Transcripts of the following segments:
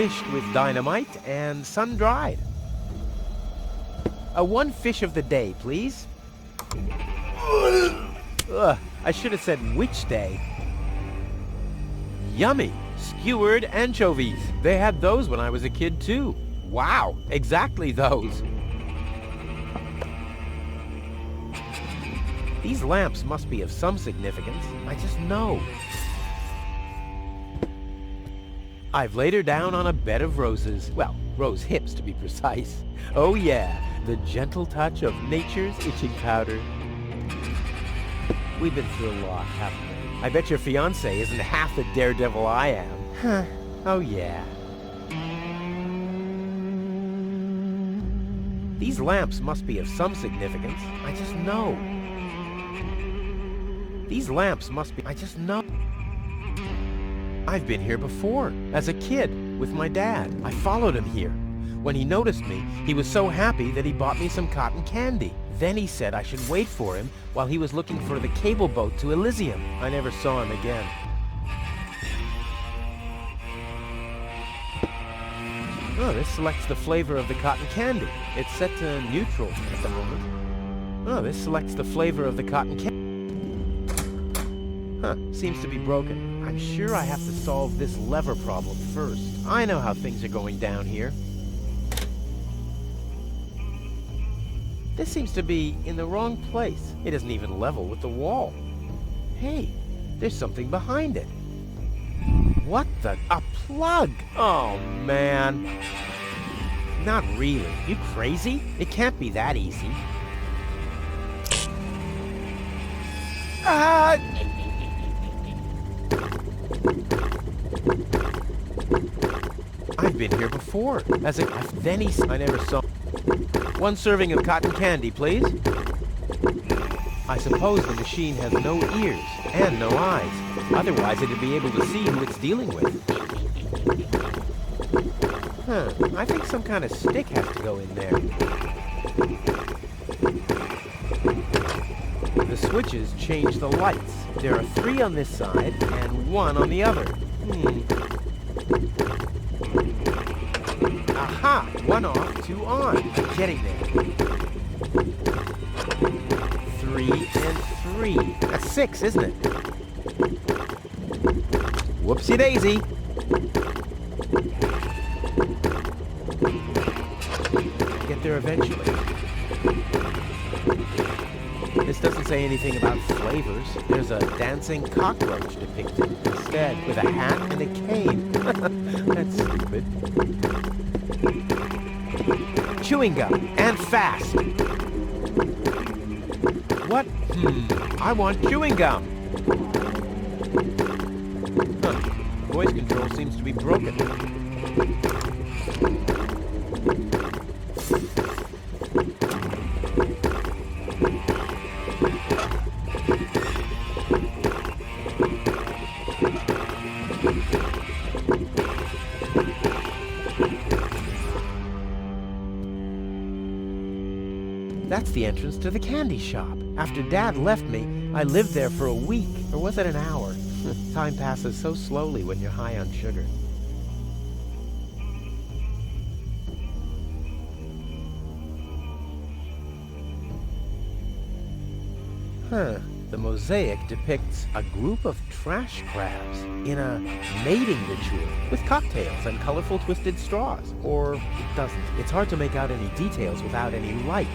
finished with dynamite and sun-dried. One fish of the day, please. Ugh, I should have said which day. Yummy! Skewered anchovies. They had those when I was a kid, too. Wow, exactly those. These lamps must be of some significance. I just know. I've laid her down on a bed of roses. Well, rose hips to be precise. Oh yeah, the gentle touch of nature's itching powder. We've been through a lot, haven't we? I bet your fiancé isn't half the daredevil I am. Huh. Oh yeah. These lamps must be of some significance. I just know. These lamps must be... I just know. I've been here before, as a kid, with my dad. I followed him here. When he noticed me, he was so happy that he bought me some cotton candy. Then he said I should wait for him while he was looking for the cable boat to Elysium. I never saw him again. Oh, this selects the flavor of the cotton candy. It's set to neutral at the moment. Oh, this selects the flavor of the cotton candy. Huh, seems to be broken. I'm sure I have to solve this lever problem first. I know how things are going down here. This seems to be in the wrong place. It isn't even level with the wall. Hey, there's something behind it. What the? A plug! Oh, man. Not really. You crazy? It can't be that easy. Ah! I've been here before. As a... Then he... I never saw... One serving of cotton candy, please. I suppose the machine has no ears and no eyes. Otherwise, it'd be able to see who it's dealing with. Huh. I think some kind of stick has to go in there. The switches change the lights. There are 3 on this side and 1 on the other. Aha! 1 off, 2 on. I'm getting there. 3 and 3. That's 6, isn't it? Whoopsie-daisy. Get there eventually. This doesn't say anything about flavors. There's a dancing cockroach depicted instead, with a hat and a cane. That's stupid. Chewing gum, and fast. What? I want chewing gum. Huh. Voice control seems to be broken. That's the entrance to the candy shop. After Dad left me, I lived there for a week, or was it an hour? Time passes so slowly when you're high on sugar. Huh. The mosaic depicts a group of trash crabs in a mating ritual with cocktails and colorful twisted straws. Or it doesn't. It's hard to make out any details without any light.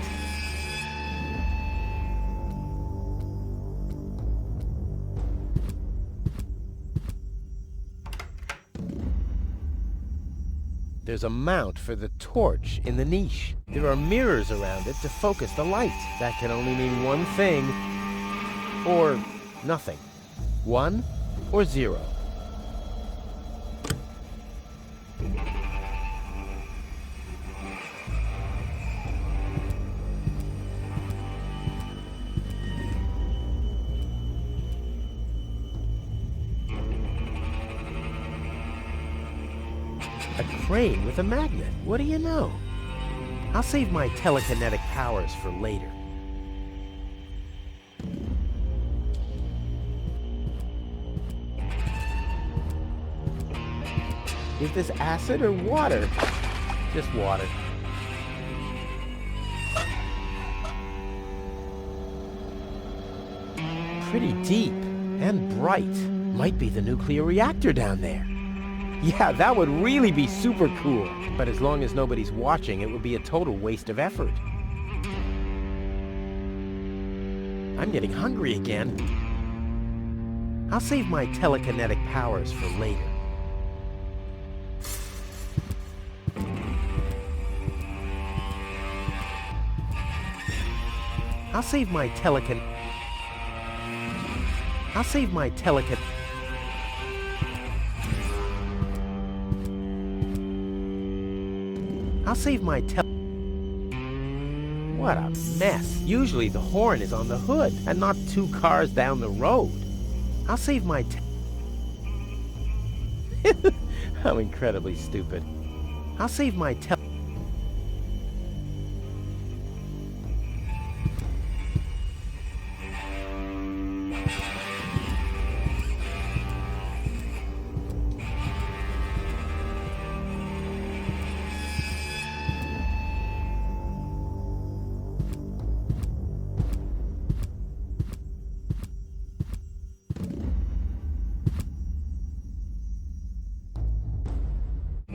There's a mount for the torch in the niche. There are mirrors around it to focus the light. That can only mean one thing, or nothing. 1 or 0. A crane with a magnet. What do you know? I'll save my telekinetic powers for later. Is this acid or water? Just water. Pretty deep and bright. Might be the nuclear reactor down there. Yeah, that would really be super cool. But as long as nobody's watching, it would be a total waste of effort. I'm getting hungry again. I'll save my telekinetic powers for later. I'll save my telekinetic What a mess. Usually the horn is on the hood and not 2 cars down the road. I'll save my How incredibly stupid. I'll save my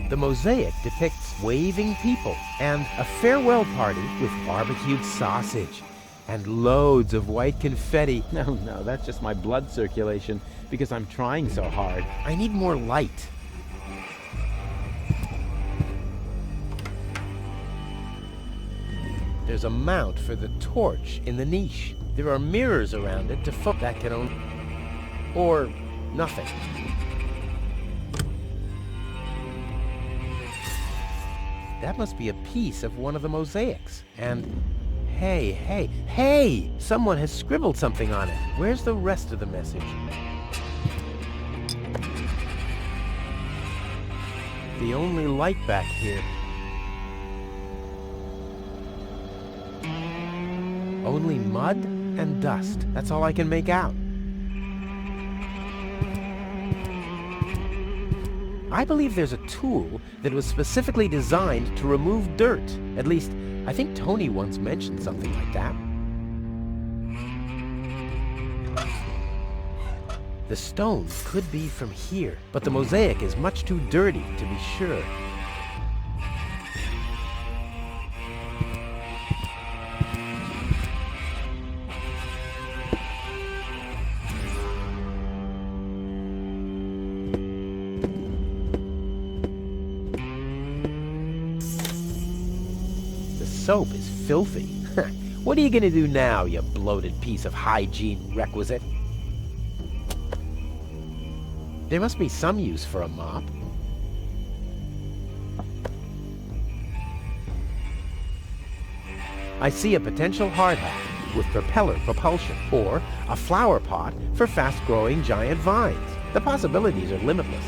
The mosaic depicts waving people and a farewell party with barbecued sausage and loads of white confetti. No, that's just my blood circulation because I'm trying so hard. I need more light. There's a mount for the torch in the niche. There are mirrors around it to focus. That can only... or nothing. That must be a piece of one of the mosaics. And hey! Someone has scribbled something on it. Where's the rest of the message? The only light back here. Only mud and dust. That's all I can make out. I believe there's a tool that was specifically designed to remove dirt. At least, I think Tony once mentioned something like that. The stone could be from here, but the mosaic is much too dirty to be sure. Soap is filthy. What are you gonna do now, you bloated piece of hygiene requisite? There must be some use for a mop. I see a potential hard hat with propeller propulsion, or a flower pot for fast-growing giant vines. The possibilities are limitless.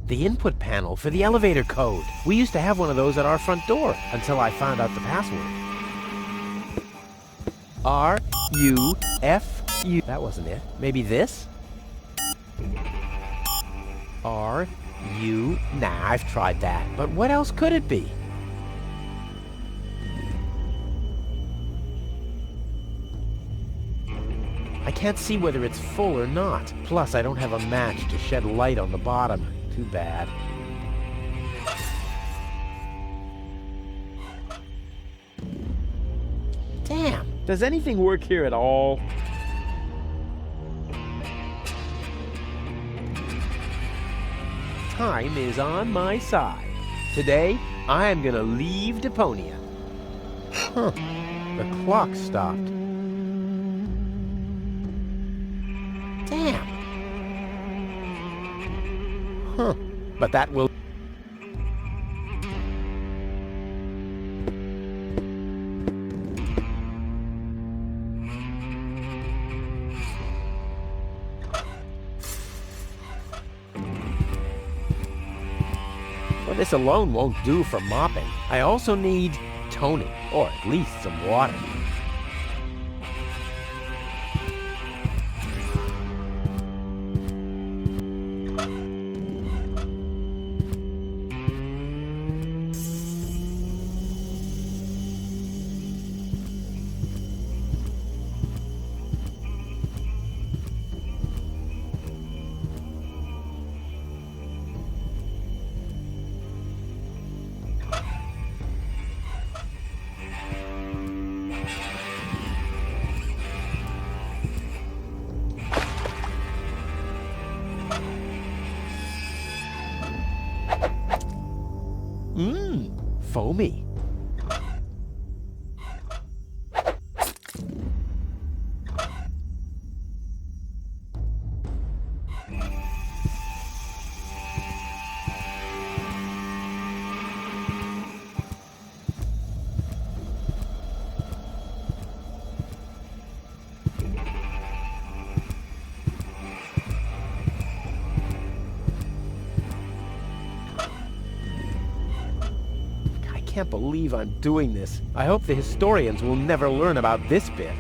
The input panel for the elevator code. We used to have one of those at our front door until I found out the password. R-U-F-U. That wasn't it. Maybe this? R-U. Nah, I've tried that. But what else could it be? I can't see whether it's full or not. Plus, I don't have a match to shed light on the bottom. Too bad. Damn! Does anything work here at all? Time is on my side. Today, I am gonna leave Deponia. Huh. The clock stopped. Damn! Huh. But that will... What This alone won't do for mopping. I also need toning, or at least some water. Foamy. I can't believe I'm doing this. I hope the historians will never learn about this bit.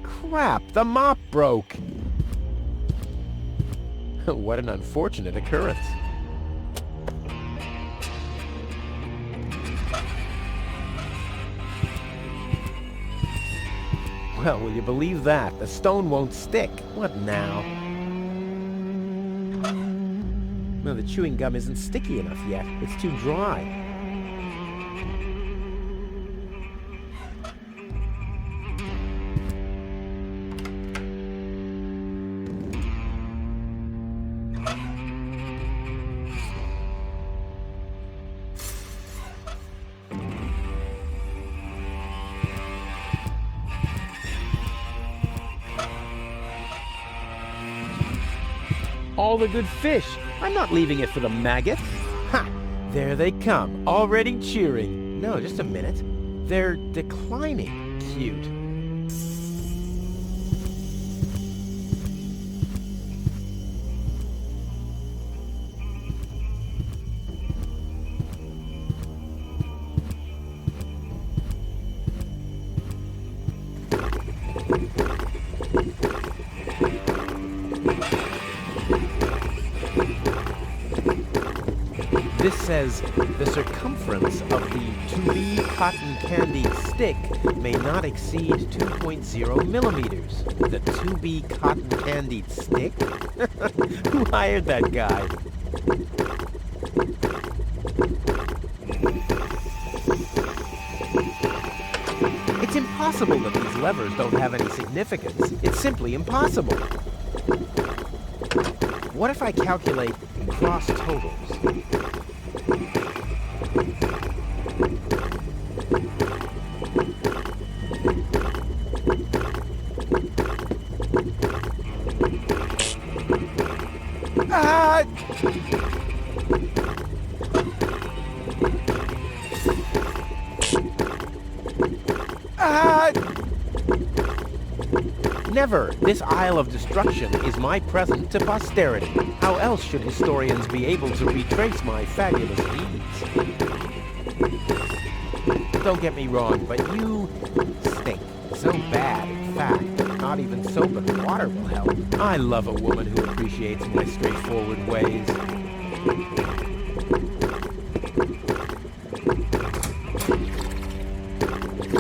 Crap, the mop broke. What an unfortunate occurrence. Well, will you believe that? The stone won't stick. What now? No, the chewing gum isn't sticky enough yet. It's too dry. All the good fish. I'm not leaving it for the maggots. Ha! There they come, already cheering. No, just a minute. They're declining. Cute. This says, the circumference of the to-be cotton candy stick may not exceed 2.0 millimeters. The to-be cotton candied stick? Who hired that guy? It's impossible that these levers don't have any significance. It's simply impossible. What if I calculate cross totals? Never! This Isle of Destruction is my present to posterity. How else should historians be able to retrace my fabulous deeds? Don't get me wrong, but you stink. So bad, in fact, not even soap and water will help. I love a woman who appreciates my straightforward ways.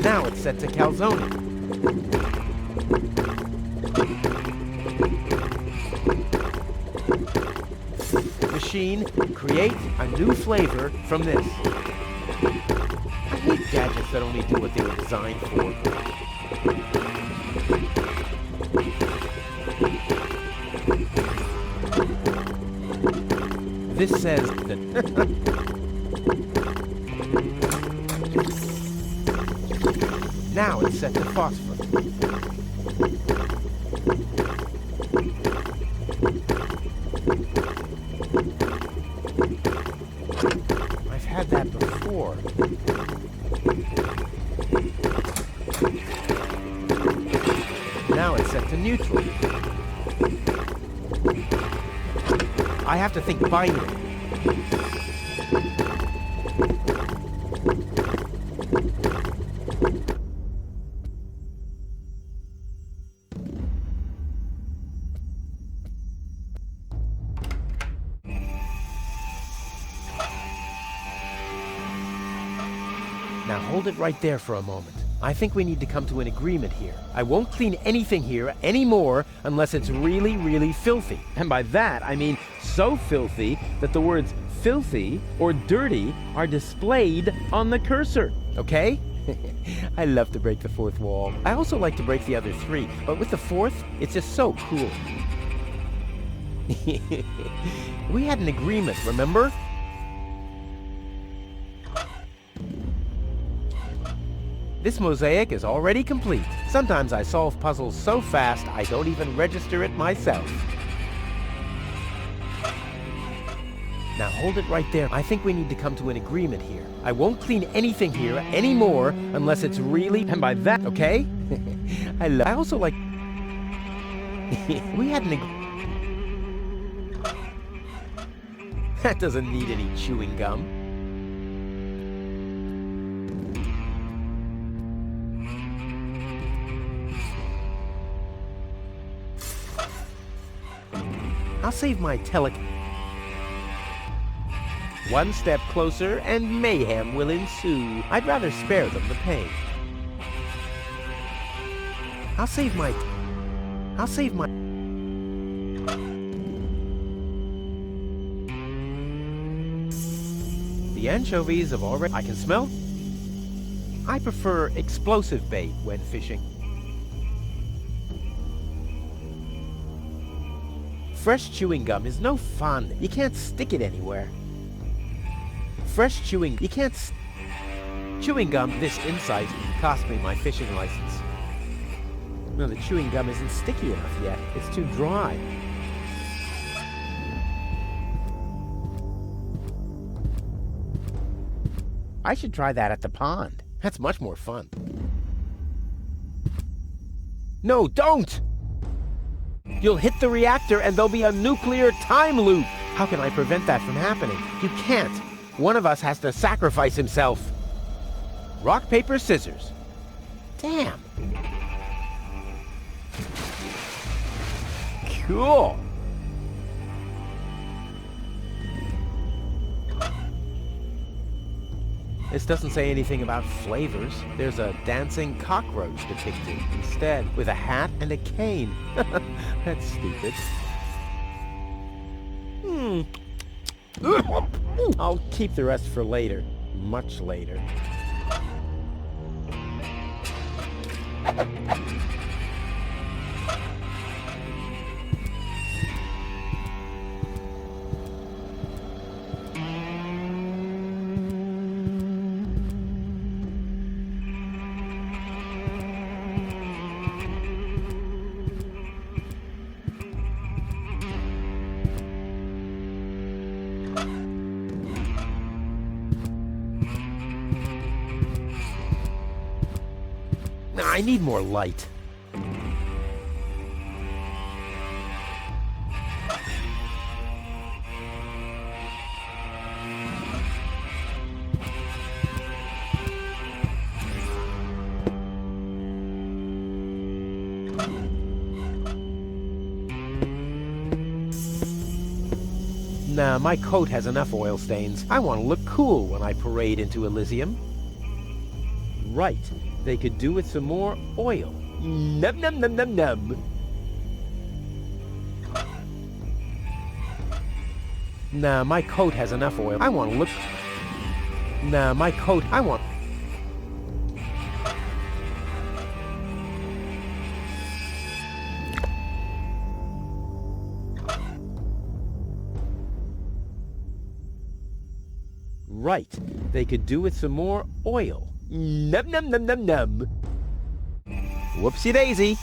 Now it's set to calzone. Machine, create a new flavor from this. I hate gadgets that only do what they were designed for. This says that... Now it's set to phosphor. I've had that before. Now it's set to neutral. I have to think binary. Now hold it right there for a moment. I think we need to come to an agreement here. I won't clean anything here anymore unless it's really, really filthy. And by that, I mean so filthy that the words filthy or dirty are displayed on the cursor. Okay? I love to break the fourth wall. I also like to break the other three, but with the fourth, it's just so cool. We had an agreement, remember? This mosaic is already complete. Sometimes I solve puzzles so fast I don't even register it myself. Now hold it right there. I think we need to come to an agreement here. I won't clean anything here anymore unless it's really... And by that, okay? I also like... We had an agreement. That doesn't need any chewing gum. I'll save my One step closer and mayhem will ensue. I'd rather spare them the pain. I'll save my... The anchovies have already... I can smell? I prefer explosive bait when fishing. Fresh chewing gum is no fun. You can't stick it anywhere. Fresh chewing... You can't... Chewing gum, this insight, cost me my fishing license. No, the chewing gum isn't sticky enough yet. It's too dry. I should try that at the pond. That's much more fun. No, don't! You'll hit the reactor and there'll be a nuclear time loop. How can I prevent that from happening? You can't. One of us has to sacrifice himself. Rock, paper, scissors. Damn. Cool. This doesn't say anything about flavors. There's a dancing cockroach depicted instead, with a hat and a cane. That's stupid. I'll keep the rest for later. Much later. I need more light. Nah, my coat has enough oil stains. I want to look cool when I parade into Elysium. Right. They could do with some more oil. Num num num num num. Nah, my coat has enough oil. I want to look... Nah, my coat... I want... Right. They could do with some more oil. Num num num num num. Whoopsie daisy.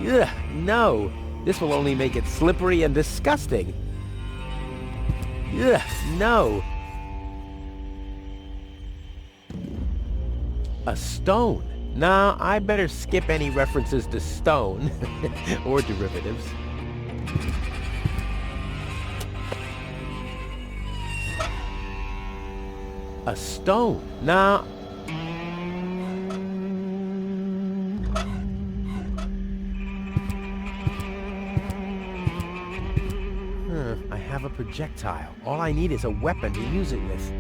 Ugh, no. This will only make it slippery and disgusting. Ugh, no. A stone. Nah, I better skip any references to stone or derivatives. A stone. Nah. I have a projectile. All I need is a weapon to use it with.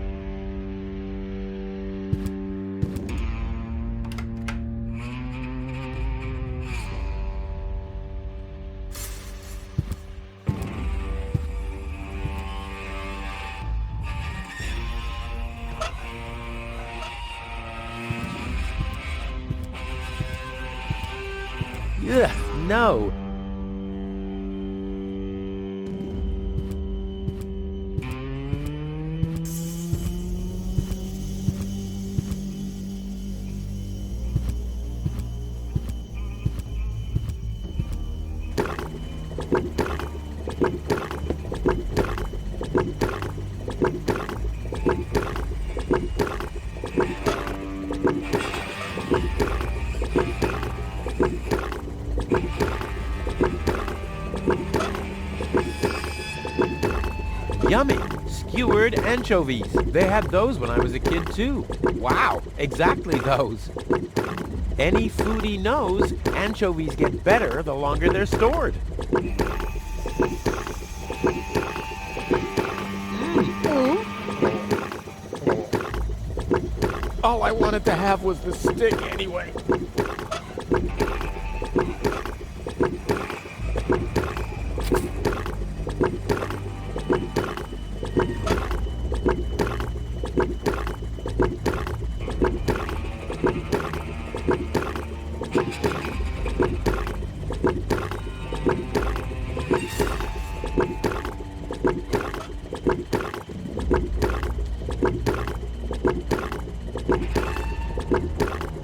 Ugh, no. Yummy! Skewered anchovies. They had those when I was a kid, too. Wow, exactly those. Any foodie knows anchovies get better the longer they're stored. All I wanted to have was the stick anyway.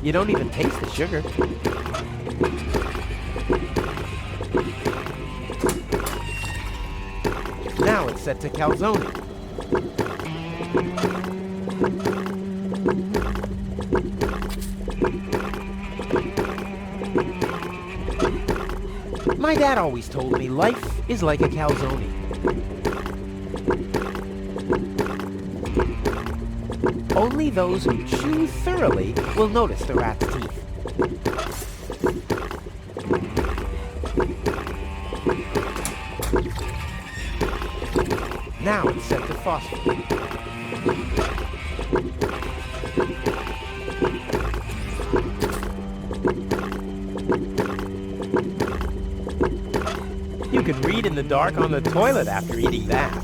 You don't even taste the sugar. Now it's set to calzone. My dad always told me life is like a calzone. Only those who chew thoroughly will notice the rat's teeth. Now it's set to phosphate. You can read in the dark on the toilet after eating that.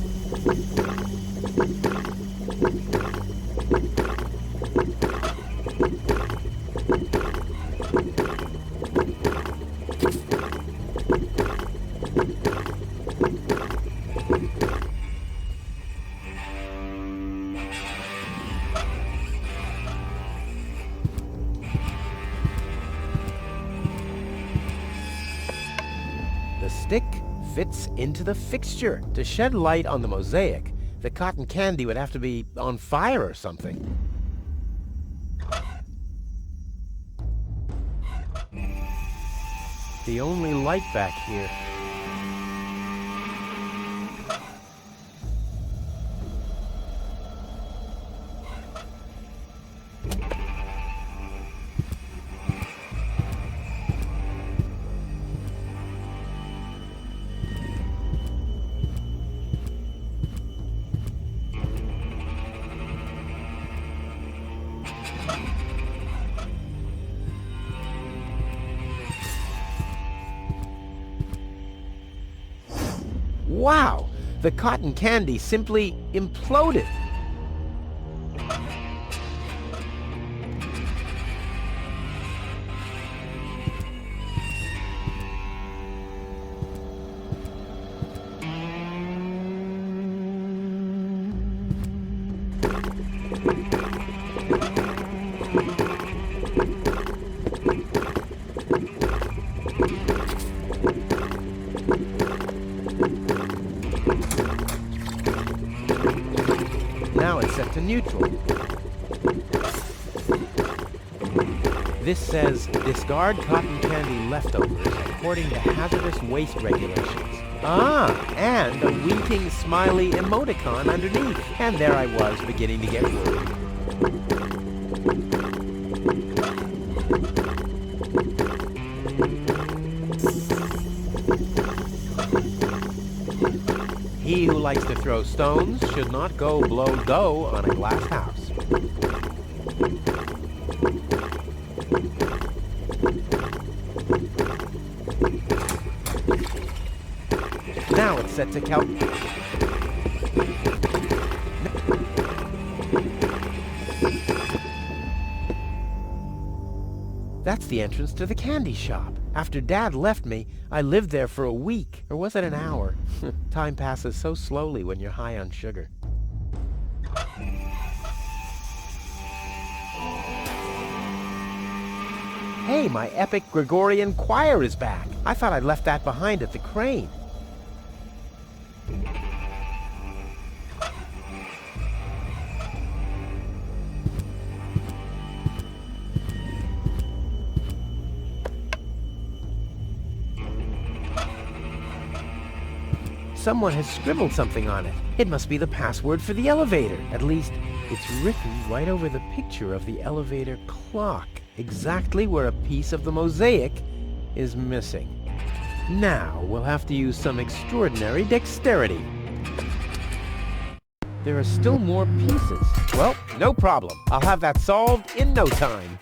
The stick fits into the fixture. To shed light on the mosaic, the cotton candy would have to be on fire or something. The only light back here. Wow! The cotton candy simply imploded. neutral. This says, discard cotton candy leftovers according to hazardous waste regulations. Ah, and a winking smiley emoticon underneath. And there I was, beginning to get worried. He who likes to throw stones should not go blow dough on a glass house. Now it's set to count. That's the entrance to the candy shop. After Dad left me, I lived there for a week. Or was it an hour? Time passes so slowly when you're high on sugar. Hey, my epic Gregorian choir is back. I thought I'd left that behind at the crane. Someone has scribbled something on it. It must be the password for the elevator. At least, it's written right over the picture of the elevator clock, exactly where a piece of the mosaic is missing. Now, we'll have to use some extraordinary dexterity. There are still more pieces. Well, no problem. I'll have that solved in no time.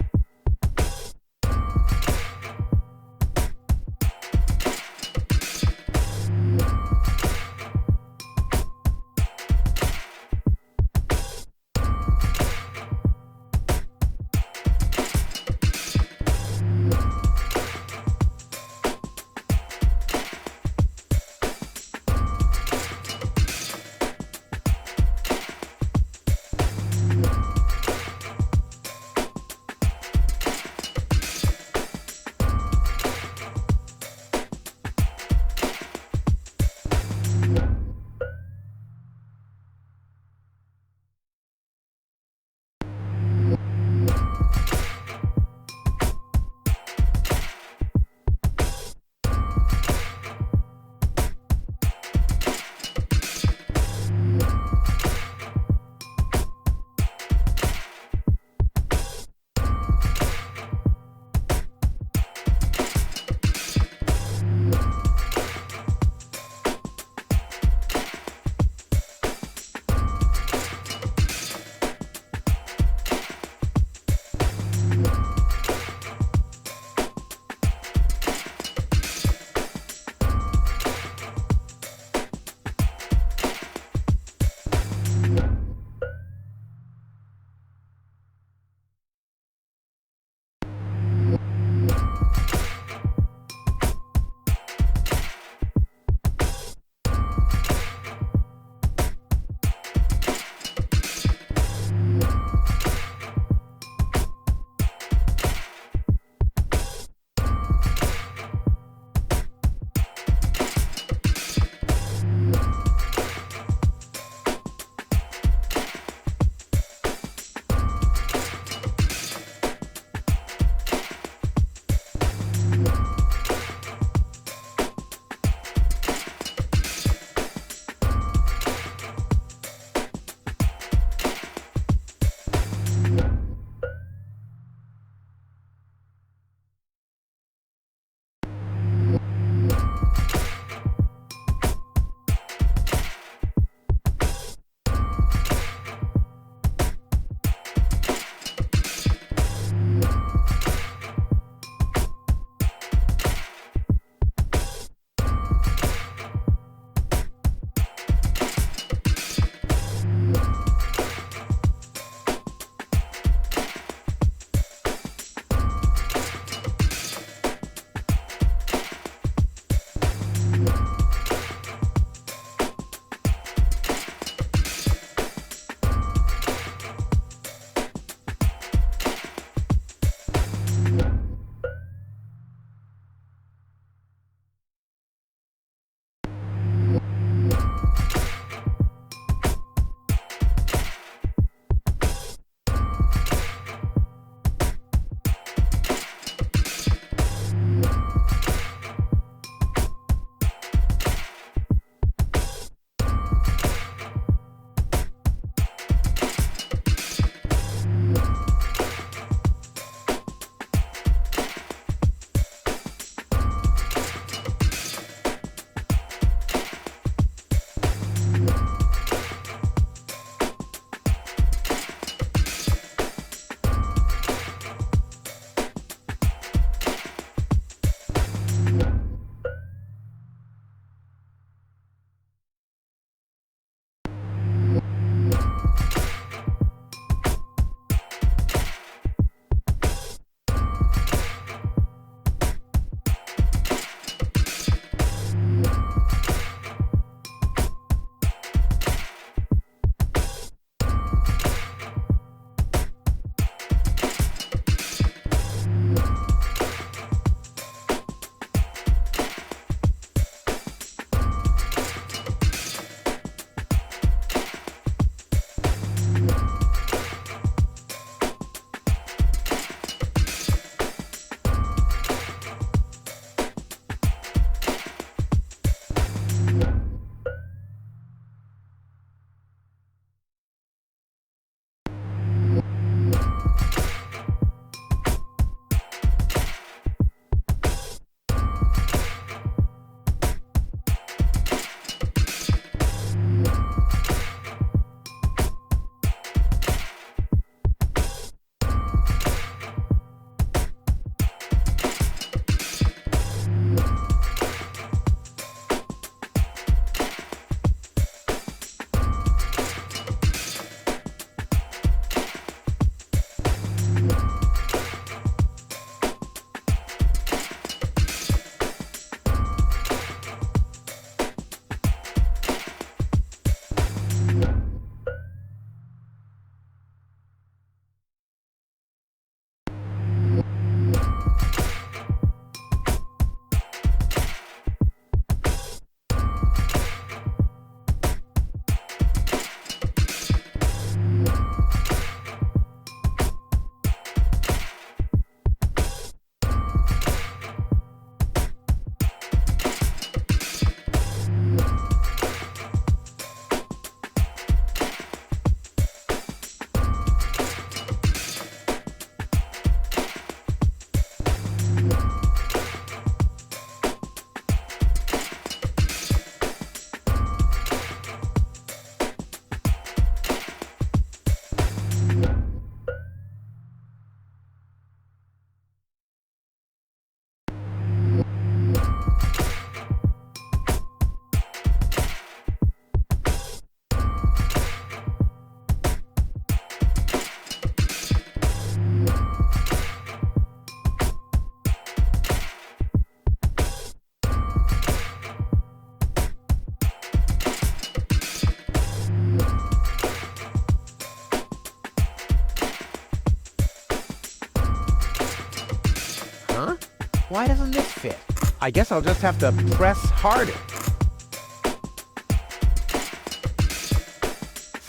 Why doesn't this fit? I guess I'll just have to press harder.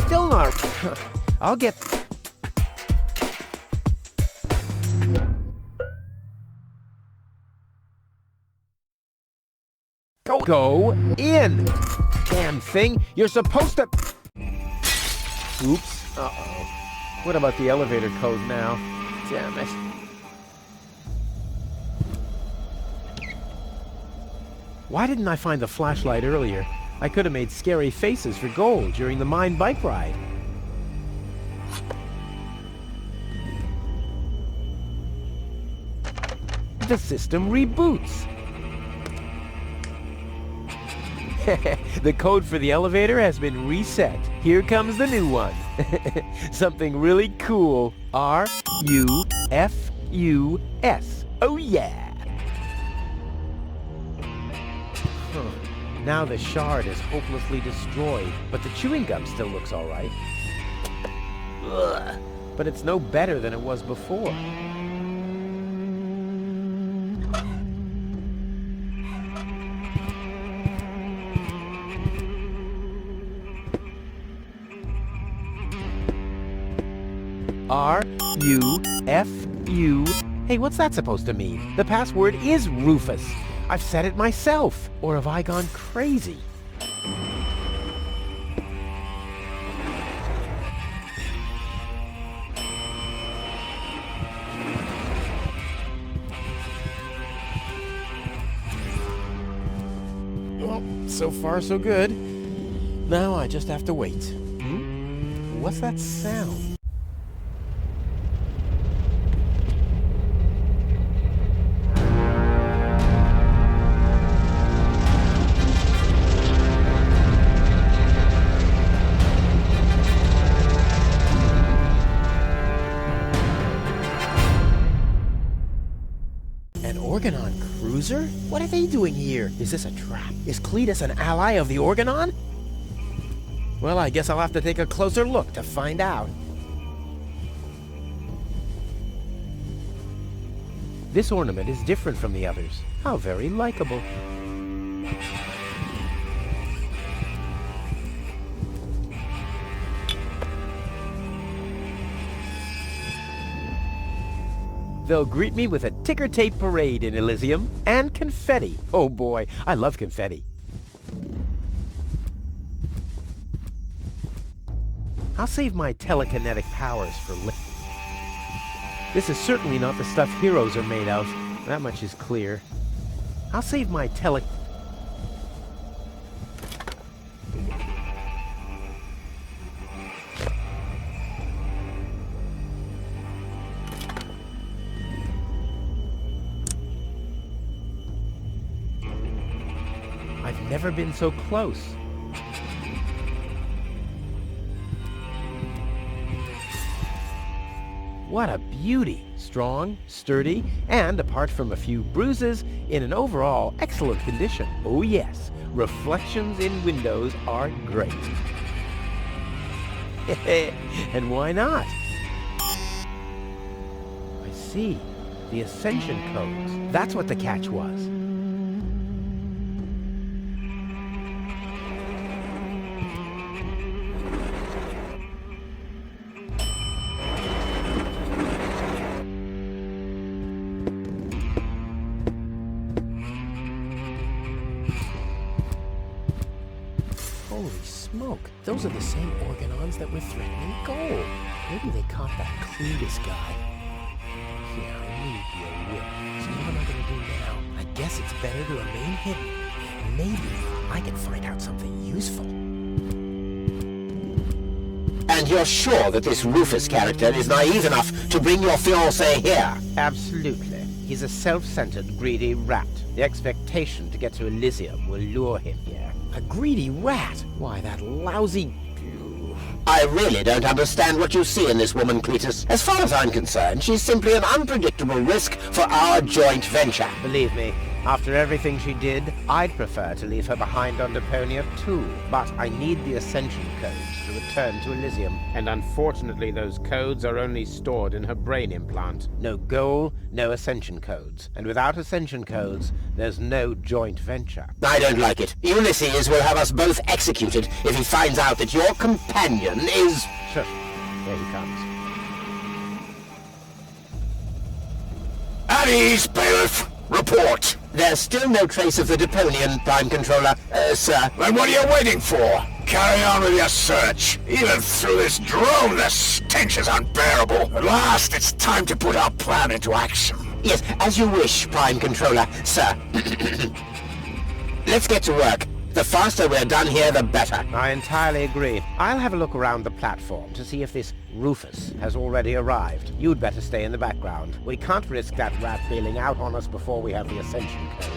Still not... I'll get... Go in! Damn thing, you're supposed to... Oops. Uh-oh. What about the elevator code now? Damn it. Why didn't I find the flashlight earlier? I could have made scary faces for gold during the mine bike ride. The system reboots. The code for the elevator has been reset. Here comes the new one. Something really cool. R-U-F-U-S. Oh yeah! Huh. Now the shard is hopelessly destroyed, but the chewing gum still looks alright. Ugh. But it's no better than it was before. R-U-F-U... Hey, what's that supposed to mean? The password is Rufus. I've said it myself. Or have I gone crazy? Well, so far so good. Now I just have to wait. What's that sound? An Organon cruiser? What are they doing here? Is this a trap? Is Cletus an ally of the Organon? Well, I guess I'll have to take a closer look to find out. This ornament is different from the others. How very likable. They'll greet me with a ticker tape parade in Elysium, and confetti. Oh boy, I love confetti. I'll save my telekinetic powers for later. This is certainly not the stuff heroes are made of. That much is clear. I'll save my I've never been so close. What a beauty! Strong, sturdy, and apart from a few bruises, in an overall excellent condition. Oh yes, reflections in windows are great. And why not? I see. The Ascension codes. That's what the catch was. Holy smoke, those are the same Organons that were threatening gold. Maybe they caught that Cletus guy. Yeah, I knew you'd be a whip. So what am I gonna do now? I guess it's better to remain hidden. Maybe I can find out something useful. And you're sure that this Rufus character is naive enough to bring your fiancé here? Absolutely. He's a self-centered, greedy rat. The expectation to get to Elysium will lure him here. A greedy rat? Why, that lousy... I really don't understand what you see in this woman, Cletus. As far as I'm concerned, she's simply an unpredictable risk for our joint venture. Believe me, After everything she did, I'd prefer to leave her behind on Deponia too. But I need the Ascension codes to return to Elysium. And unfortunately, those codes are only stored in her brain implant. No goal, no Ascension codes. And without Ascension codes, there's no joint venture. I don't like it. Ulysses will have us both executed if he finds out that your companion is... Shush. There he comes. At ease, bailiff. Report. There's still no trace of the Deponian, Prime Controller, sir. Then what are you waiting for? Carry on with your search. Even through this drone, the stench is unbearable. At last, it's time to put our plan into action. Yes, as you wish, Prime Controller, sir. Let's get to work. The faster we're done here, the better. I entirely agree. I'll have a look around the platform to see if this Rufus has already arrived. You'd better stay in the background. We can't risk that rat bailing out on us before we have the Ascension codes.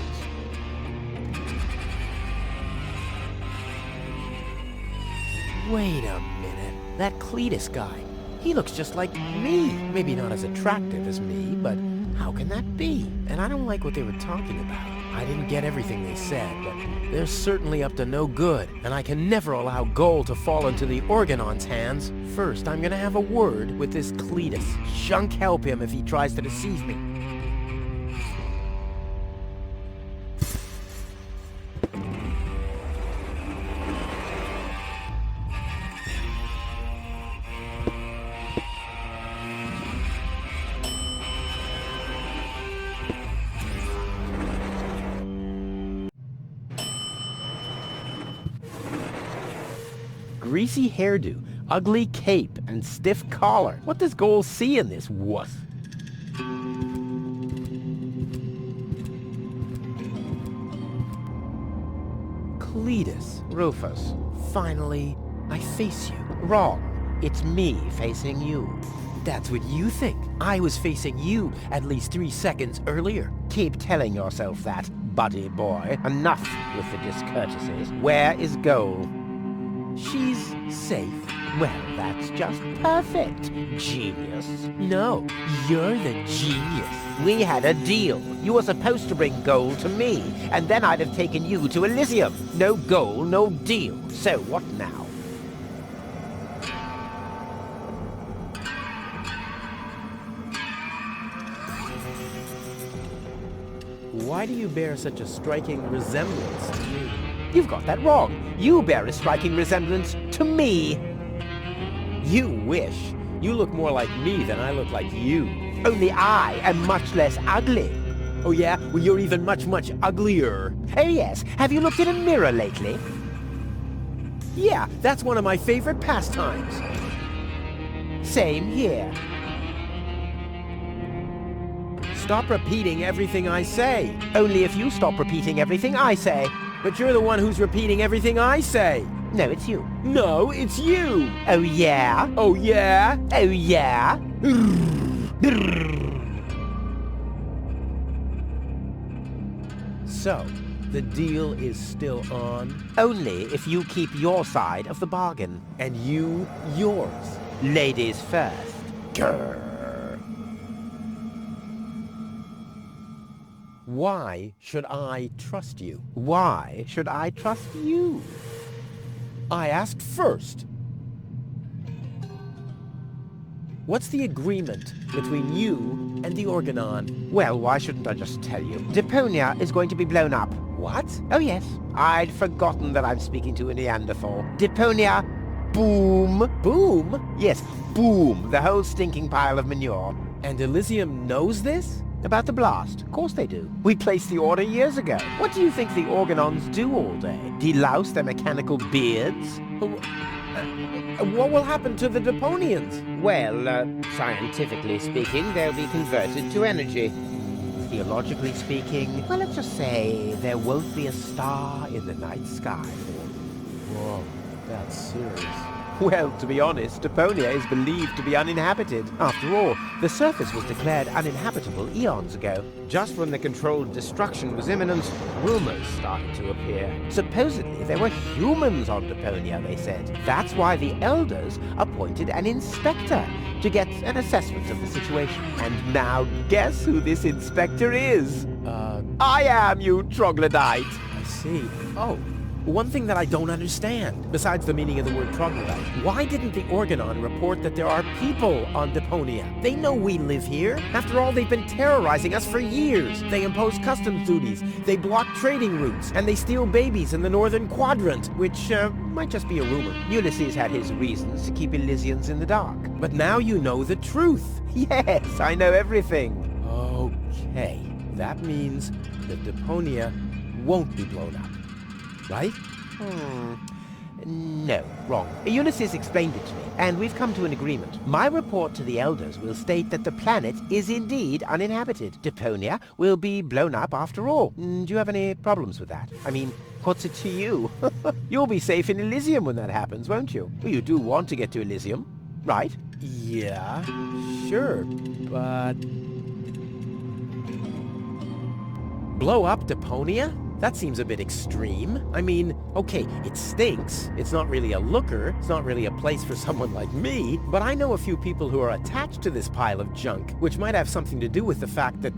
Wait a minute. That Cletus guy. He looks just like me. Maybe not as attractive as me, but how can that be? And I don't like what they were talking about. I didn't get everything they said, but they're certainly up to no good, and I can never allow Goal to fall into the Organon's hands. First, I'm gonna have a word with this Cletus. Shunk help him if he tries to deceive me. Greasy hairdo, ugly cape, and stiff collar. What does Goal see in this wuss? Cletus, Rufus, finally, I face you. Wrong. It's me facing you. That's what you think. I was facing you at least 3 seconds earlier. Keep telling yourself that, buddy boy. Enough with the discourtesies. Where is Goal? She's safe. Well, that's just perfect. Genius. No, you're the genius. We had a deal. You were supposed to bring Goal to me, and then I'd have taken you to Elysium. No Goal, no deal. So what now? Why do you bear such a striking resemblance to me? You've got that wrong. You bear a striking resemblance to me. You wish. You look more like me than I look like you. Only I am much less ugly. Oh yeah? Well, you're even much, much uglier. Oh yes. Have you looked in a mirror lately? Yeah, that's one of my favorite pastimes. Same here. Stop repeating everything I say. Only if you stop repeating everything I say. But you're the one who's repeating everything I say. No, it's you. No, it's you. Oh, yeah? Oh, yeah? Oh, yeah? So, the deal is still on? Only if you keep your side of the bargain. And you, yours. Ladies first. Grr. Why should I trust you? Why should I trust you? I asked first. What's the agreement between you and the Organon? Well, why shouldn't I just tell you? Deponia is going to be blown up. What? Oh yes. I'd forgotten that I'm speaking to a Neanderthal. Deponia, boom. Boom? Yes, boom. The whole stinking pile of manure. And Elysium knows this? About the blast? Of course they do. We placed the order years ago. What do you think the Organons do all day? Delouse their mechanical beards? What will happen to the Deponians? Well, scientifically speaking, they'll be converted to energy. Theologically speaking, well, let's just say there won't be a star in the night sky. Whoa, that's serious. Well, to be honest, Deponia is believed to be uninhabited. After all, the surface was declared uninhabitable eons ago. Just when the controlled destruction was imminent, rumors started to appear. Supposedly, there were humans on Deponia, they said. That's why the Elders appointed an inspector to get an assessment of the situation. And now, guess who this inspector is? I am, you troglodyte. I see. Oh. One thing that I don't understand, besides the meaning of the word troglodyte, why didn't the Organon report that there are people on Deponia? They know we live here. After all, they've been terrorizing us for years. They impose customs duties, they block trading routes, and they steal babies in the northern quadrant, which might just be a rumor. Ulysses had his reasons to keep Elysians in the dark. But now you know the truth. Yes, I know everything. Okay, that means that Deponia won't be blown up. Right? No, wrong. Ulysses explained it to me, and we've come to an agreement. My report to the elders will state that the planet is indeed uninhabited. Deponia will be blown up after all. Do you have any problems with that? I mean, what's it to you? You'll be safe in Elysium when that happens, won't you? Well, you do want to get to Elysium, right? Yeah, sure, but... Blow up Deponia? That seems a bit extreme. I mean, okay, it stinks. It's not really a looker. It's not really a place for someone like me. But I know a few people who are attached to this pile of junk, which might have something to do with the fact that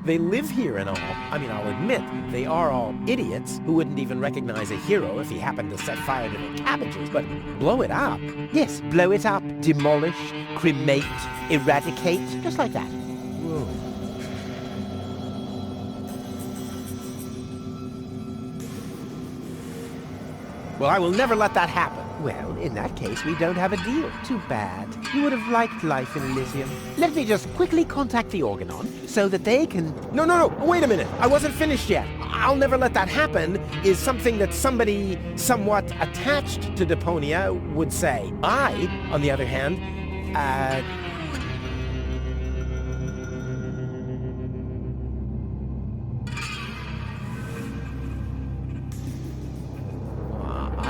they live here and all. I mean, I'll admit, they are all idiots who wouldn't even recognize a hero if he happened to set fire to their cabbages. But blow it up? Yes, blow it up. Demolish, cremate, eradicate, just like that. Whoa. Well, I will never let that happen. Well, in that case, we don't have a deal. Too bad. You would have liked life in Elysium. Let me just quickly contact the Organon so that they can... No, wait a minute. I wasn't finished yet. I'll never let that happen is something that somebody somewhat attached to Deponia would say. I, on the other hand, I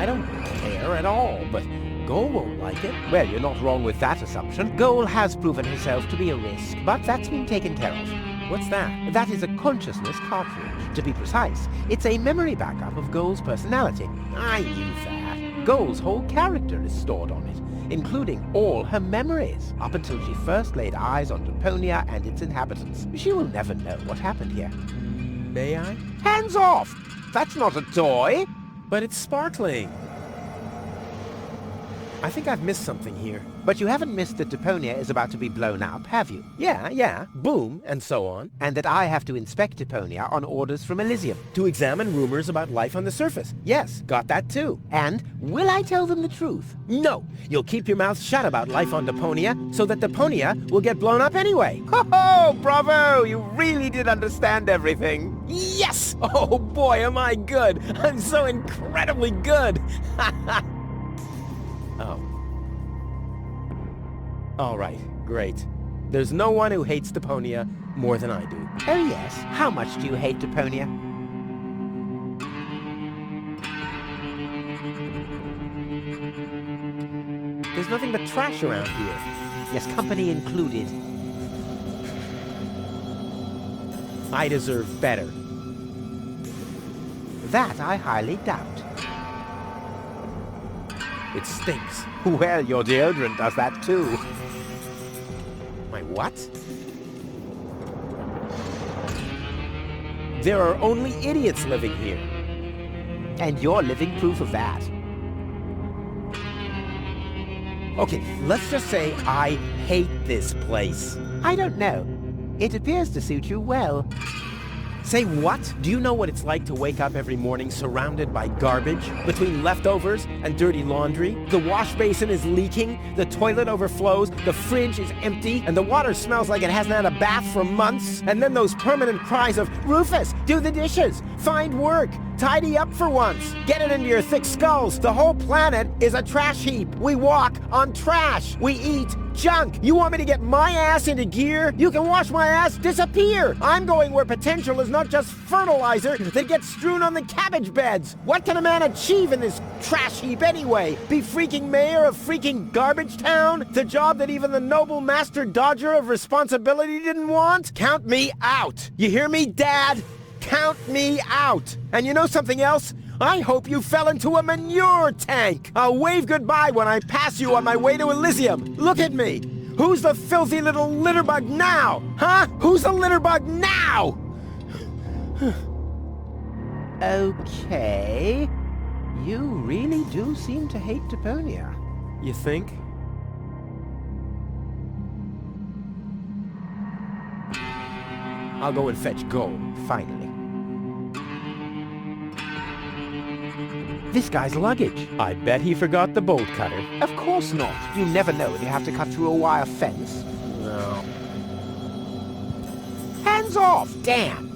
don't care at all, but Goal won't like it. Well, you're not wrong with that assumption. Goal has proven herself to be a risk, but that's been taken care of. What's that? That is a consciousness cartridge. To be precise, it's a memory backup of Goal's personality. I knew that. Goal's whole character is stored on it, including all her memories, up until she first laid eyes on Deponia and its inhabitants. She will never know what happened here. May I? Hands off! That's not a toy! But it's sparkling. I think I've missed something here. But you haven't missed that Deponia is about to be blown up, have you? Yeah. Boom, and so on. And that I have to inspect Deponia on orders from Elysium. To examine rumors about life on the surface. Yes, got that too. And will I tell them the truth? No. You'll keep your mouth shut about life on Deponia, so that Deponia will get blown up anyway. Ho-ho! Bravo! You really did understand everything. Yes! Oh boy, am I good! I'm so incredibly good! Oh. All right, great. There's no one who hates Deponia more than I do. Oh yes, how much do you hate Deponia? There's nothing but trash around here. Yes, company included. I deserve better. That I highly doubt. It stinks. Well, your deodorant does that too. My what? There are only idiots living here. And you're living proof of that. Okay, let's just say I hate this place. I don't know. It appears to suit you well. Say what? Do you know what it's like to wake up every morning surrounded by garbage? Between leftovers and dirty laundry? The wash basin is leaking, the toilet overflows, the fridge is empty, and the water smells like it hasn't had a bath for months. And then those permanent cries of, Rufus, do the dishes, find work, tidy up for once, get it into your thick skulls. The whole planet is a trash heap. We walk on trash. We eat junk. You want me to get my ass into gear? You can watch my ass disappear. I'm going where potential is not just fertilizer that gets strewn on the cabbage beds. What can a man achieve in this trash heap anyway? Be freaking mayor of freaking garbage town? The job that even the noble master dodger of responsibility didn't want? Count me out. You hear me, Dad? Count me out. And you know something else? I hope you fell into a manure tank. I'll wave goodbye when I pass you on my way to Elysium. Look at me. Who's the filthy little litterbug now? Huh? Who's the litterbug now? Okay. You really do seem to hate Deponia. You think? I'll go and fetch gold, finally. This guy's luggage. I bet he forgot the bolt cutter. Of course not. You never know if you have to cut through a wire fence. No. Hands off! Damn!